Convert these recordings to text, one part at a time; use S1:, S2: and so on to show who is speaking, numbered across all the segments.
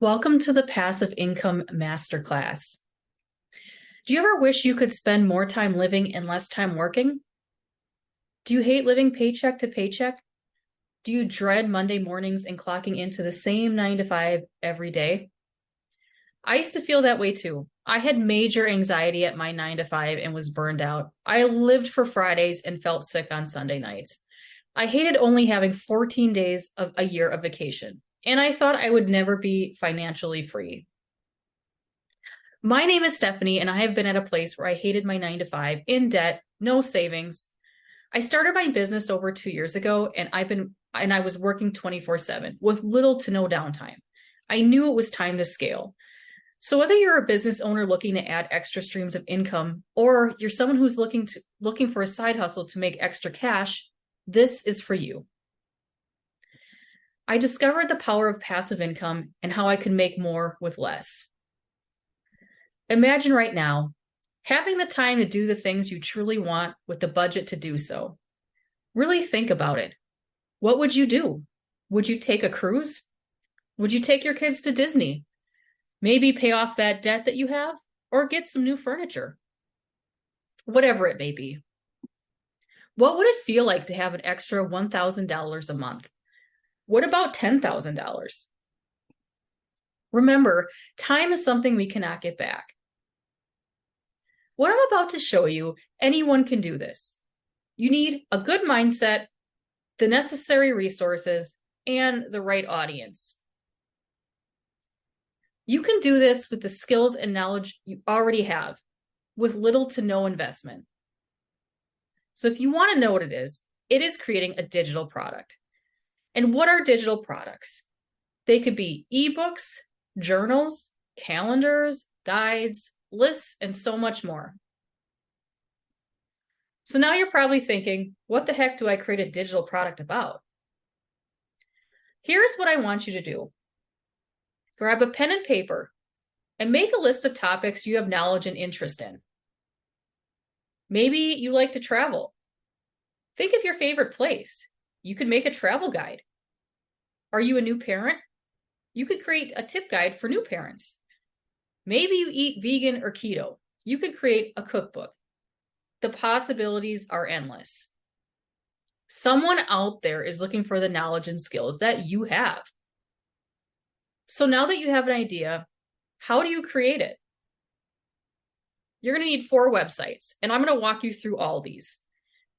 S1: Welcome to the Passive Income Masterclass. Do you ever wish you could spend more time living and less time working? Do you hate living paycheck to paycheck? Do you dread Monday mornings and clocking into the same 9 to 5 every day? I used to feel that way too. I had major anxiety at my 9 to 5 and was burned out. I lived for Fridays and felt sick on Sunday nights. I hated only having 14 days of a year of vacation, and I thought I would never be financially free. My name is Stephanie, and I have been at a place where I hated my 9 to 5, in debt, no savings. I started my business over 2 years ago, and I was working 24/7 with little to no downtime. I knew it was time to scale. So whether you're a business owner looking to add extra streams of income, or you're someone who's looking for a side hustle to make extra cash, this is for you. I discovered the power of passive income and how I could make more with less. Imagine right now having the time to do the things you truly want with the budget to do so. Really think about it. What would you do? Would you take a cruise? Would you take your kids to Disney? Maybe pay off that debt that you have or get some new furniture? Whatever it may be. What would it feel like to have an extra $1,000 a month? What about $10,000? Remember, time is something we cannot get back. What I'm about to show you, anyone can do this. You need a good mindset, the necessary resources, and the right audience. You can do this with the skills and knowledge you already have, with little to no investment. So if you want to know what it is creating a digital product. And what are digital products? They could be ebooks, journals, calendars, guides, lists, and so much more. So now you're probably thinking, what the heck do I create a digital product about? Here's what I want you to do. Grab a pen and paper and make a list of topics you have knowledge and interest in. Maybe you like to travel. Think of your favorite place. You could make a travel guide. Are you a new parent? You could create a tip guide for new parents. Maybe you eat vegan or keto. You could create a cookbook. The possibilities are endless. Someone out there is looking for the knowledge and skills that you have. So now that you have an idea, how do you create it? You're going to need 4 websites, and I'm going to walk you through all these.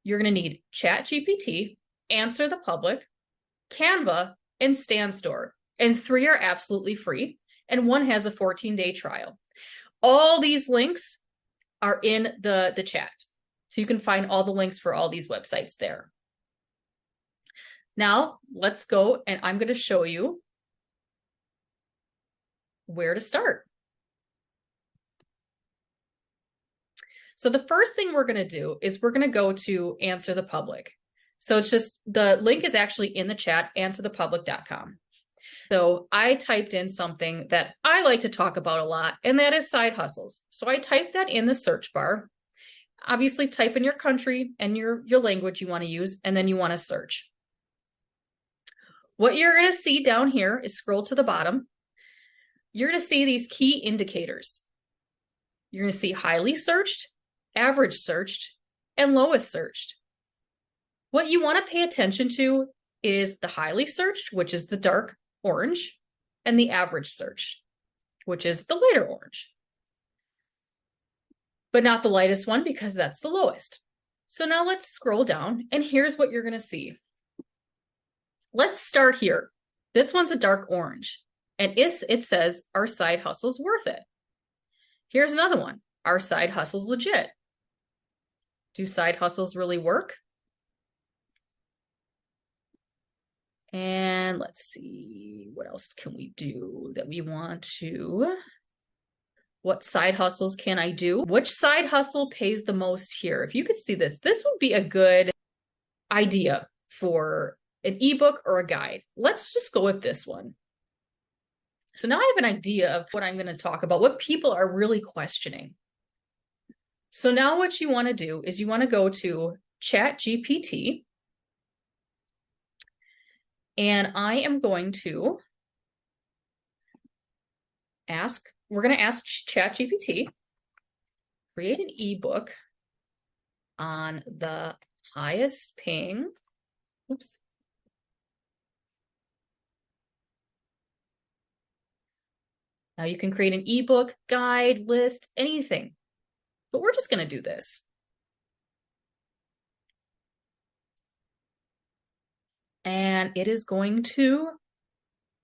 S1: You're going to need ChatGPT, Answer the Public, Canva, and StanStore. And 3 are absolutely free, and 1 has a 14-day trial. All these links are in the chat. So you can find all the links for all these websites there. Now, let's go, and I'm going to show you where to start. So the first thing we're going to do is we're going to go to Answer the Public. So it's just, the link is actually in the chat, answerthepublic.com. So I typed in something that I like to talk about a lot, and that is side hustles. So I typed that in the search bar. Obviously, type in your country and your language you want to use, and then you want to search. What you're going to see down here is, scroll to the bottom. You're going to see these key indicators. You're going to see highly searched, average searched, and lowest searched. What you want to pay attention to is the highly searched, which is the dark orange, and the average search, which is the lighter orange. But not the lightest one, because that's the lowest. So now let's scroll down, and here's what you're going to see. Let's start here. This one's a dark orange, and it says, our side hustle's worth it. Here's another one. Our side hustle's legit. Do side hustles really work? And let's see, what else can we do that we want to? What side hustles can I do? Which side hustle pays the most here? If you could see this, this would be a good idea for an ebook or a guide. Let's just go with this one. So now I have an idea of what I'm going to talk about, what people are really questioning. So now what you want to do is you want to go to ChatGPT, and I am going to we're going to ask ChatGPT, create an ebook on the highest paying, oops. Now you can create an ebook, guide, list, anything, but we're just going to do this. And it is going to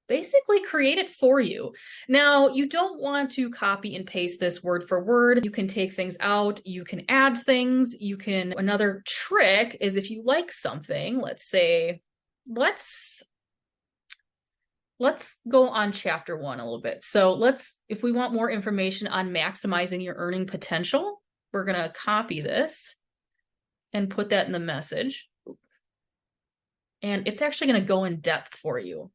S1: basically create it for you. Now, you don't want to copy and paste this word for word. You can take things out, you can add things, another trick is if you like something, let's say, let's go on chapter 1 a little bit. So if we want more information on maximizing your earning potential, we're going to copy this and put that in the message. And it's actually going to go in depth for you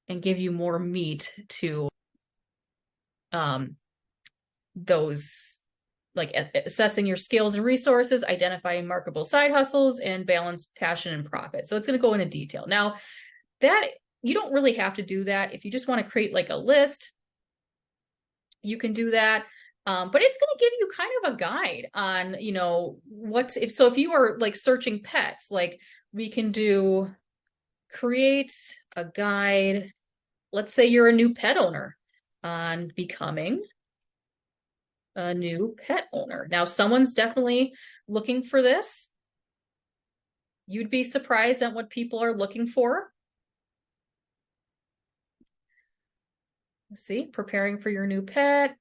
S1: and give you more meat to those, like assessing your skills and resources, identifying marketable side hustles, and balance passion and profit. So it's going to go into detail. Now, that you don't really have to do that. If you just want to create like a list, you can do that. But it's going to give you kind of a guide on, if you are like searching pets, like we can do create a guide. Let's say you're a new pet owner on becoming a new pet owner. Now, someone's definitely looking for this. You'd be surprised at what people are looking for. Let's see, preparing for your new pet.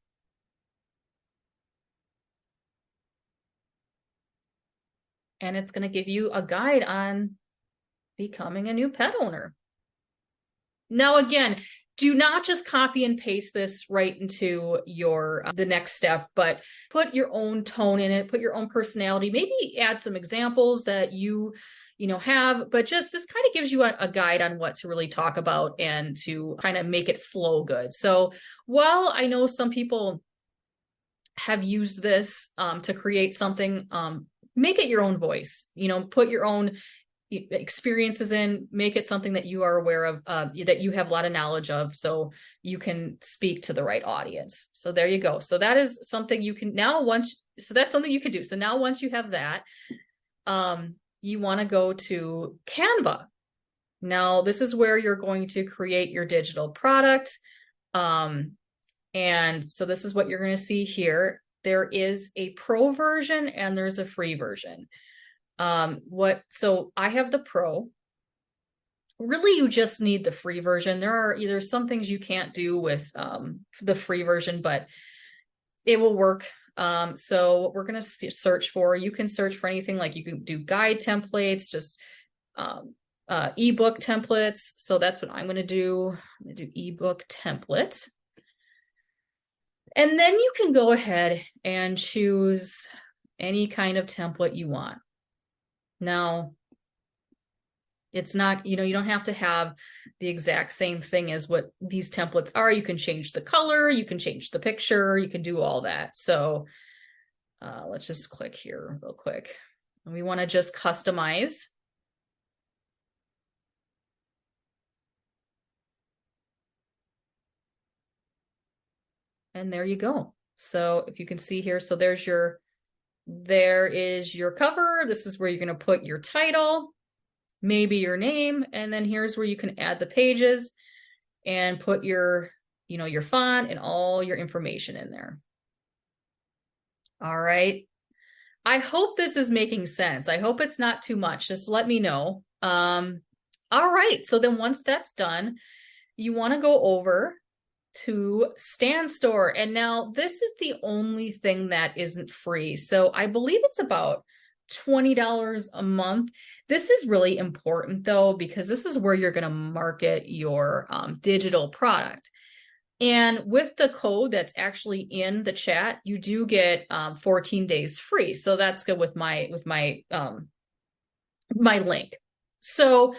S1: And it's going to give you a guide on becoming a new pet owner. Now, again, do not just copy and paste this right into the next step, but put your own tone in it, put your own personality, maybe add some examples that you have, but just this kind of gives you a guide on what to really talk about and to kind of make it flow good. So while I know some people have used this to create something, make it your own voice, put your own experiences in, make it something that you are aware of, that you have a lot of knowledge of, so you can speak to the right audience. So there you go. So that is something you can that's something you could do. So now once you have that, you want to go to Canva. Now this is where you're going to create your digital product. And so this is what you're going to see here. There is a pro version and there's a free version. So I have the pro. Really, you just need the free version. There's some things you can't do with the free version, but it will work. So what we're going to search for, you can search for anything, like you can do guide templates, just ebook templates. So that's what I'm going to do. I'm going to do ebook template. And then you can go ahead and choose any kind of template you want. Now, it's not, you don't have to have the exact same thing as what these templates are. You can change the color, you can change the picture, you can do all that. So let's just click here real quick. And we want to just customize. And there you go. So if you can see here, so there is your cover. This is where you're going to put your title, maybe your name, and then here's where you can add the pages and put your font and all your information in there. All right. I hope this is making sense. I hope it's not too much. Just let me know. All right. So then once that's done, you want to go over to StanStore. And now this is the only thing that isn't free. So I believe it's about $20 a month. This is really important though, because this is where you're going to market your digital product. And with the code that's actually in the chat, you do get 14 days free. So that's good with my link. So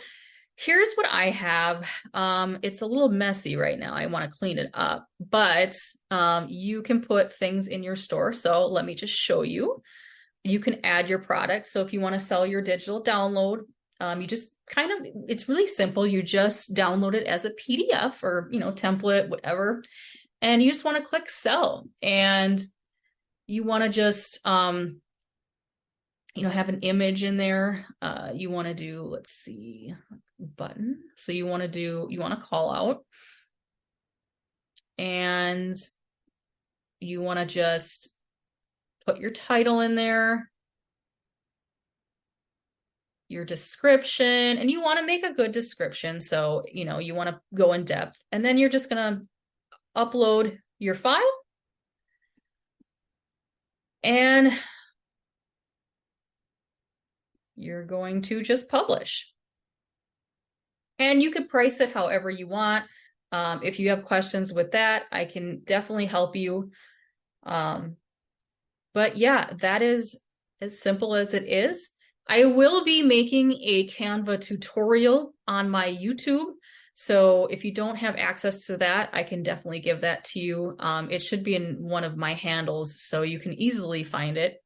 S1: here's what I have. It's a little messy right now. I want to clean it up, but you can put things in your store. So let me just show you. You can add your product. So if you want to sell your digital download, you just it's really simple. You just download it as a PDF or, template, whatever. And you just want to click sell. And you want to just, have an image in there. You want to do, let's see, button. So you want to call out. And you want to just put your title in there, your description, and you want to make a good description. So, you want to go in depth, and then you're just going to upload your file, and you're going to just publish. And you could price it however you want. If you have questions with that, I can definitely help you. But yeah, that is as simple as it is. I will be making a Canva tutorial on my YouTube. So if you don't have access to that, I can definitely give that to you. It should be in one of my handles, so you can easily find it.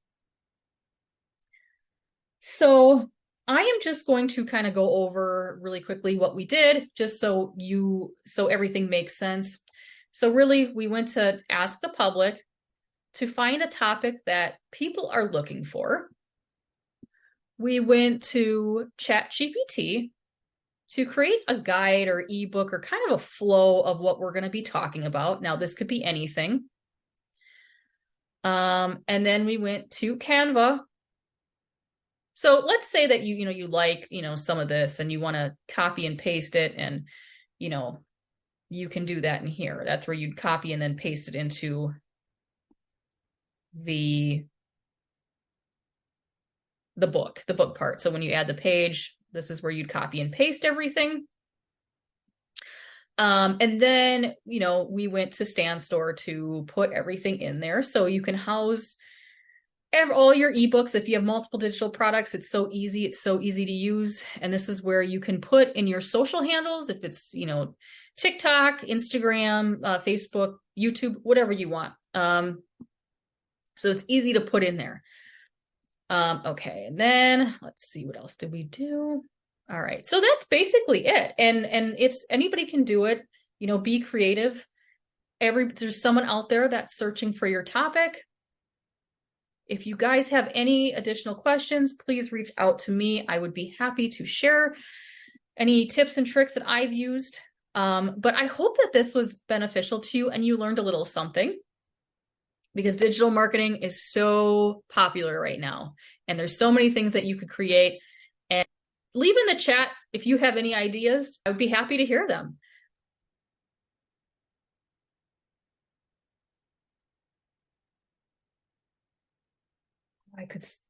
S1: So I am just going to kind of go over really quickly what we did, just so everything makes sense. So really, we went to ask the public to find a topic that people are looking for. We went to ChatGPT to create a guide or ebook or kind of a flow of what we're going to be talking about. Now, this could be anything. And then we went to Canva. So let's say that you like, some of this and you want to copy and paste it, and, you can do that in here. That's where you'd copy and then paste it into the book part. So when you add the page, this is where you'd copy and paste everything. And then, we went to StanStore to put everything in there. So you can house all your ebooks. If you have multiple digital products, it's so easy. It's so easy to use. And this is where you can put in your social handles, if it's, TikTok, Instagram, Facebook, YouTube, whatever you want. So it's easy to put in there. Okay, and then let's see, what else did we do? All right, so that's basically it. And it's anybody can do it. Be creative. There's someone out there that's searching for your topic. If you guys have any additional questions, please reach out to me. I would be happy to share any tips and tricks that I've used. But I hope that this was beneficial to you and you learned a little something, because digital marketing is so popular right now. And there's so many things that you could create. And leave in the chat if you have any ideas. I would be happy to hear them. I could